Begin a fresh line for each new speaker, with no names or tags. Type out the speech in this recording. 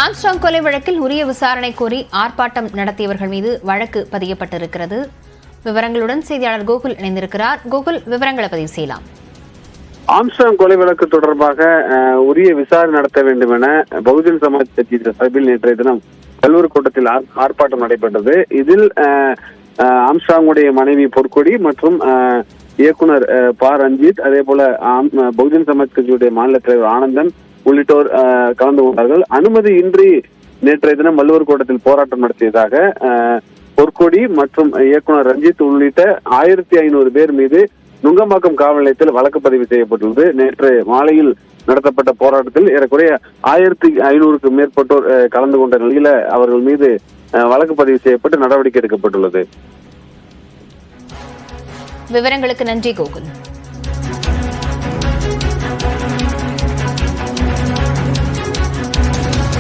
Armstrong கொலை வழக்கில் உரிய விசாரணை கோரி ஆர்ப்பாட்டம் நடத்தியவர்கள் மீது வழக்கு பதியப்பட்டிருக்கிறது. விவரங்களுடன் செய்தியாளர் கோகுல் இணைந்திருக்கிறார். கோகுல், விவரங்களை பதிவு செய்யலாம்.
ஆம்ஸ்ட்ராங் கொலை வழக்கு தொடர்பாக உரிய விசாரணை நடத்த வேண்டும் என பகுஜன் சமாஜ் கட்சி சார்பில் நேற்றைய தினம் கல்லூர் கூட்டத்தில் ஆர்ப்பாட்டம் நடைபெற்றது. இதில் ஆம்ஸ்ட்ராங்குடைய மனைவி பொற்கொடி மற்றும் இயக்குனர் ப ரஞ்சித், அதே போல பகுஜன் சமாஜ் கட்சியுடைய மாநில தலைவர் ஆனந்தன் உள்ளிட்டோர் கலந்து கொண்டார்கள். அனுமதியின்றி நேற்றைய தினம் வள்ளுவர் கோட்டத்தில் போராட்டம் நடத்தியதாக பொற்கொடி மற்றும் இயக்குனர் ரஞ்சித் உள்ளிட்ட 1500 பேர் மீது நுங்கம்பாக்கம் காவல் நிலையத்தில் வழக்கு பதிவு செய்யப்பட்டுள்ளது. நேற்று மாலையில் நடத்தப்பட்ட போராட்டத்தில் ஏறக்குறைய 1500க்கும் மேற்பட்டோர் கலந்து கொண்ட நிலையில அவர்கள் மீது வழக்கு பதிவு செய்யப்பட்டு நடவடிக்கை எடுக்கப்பட்டுள்ளது.
விவரங்களுக்கு நன்றி கோகுல்.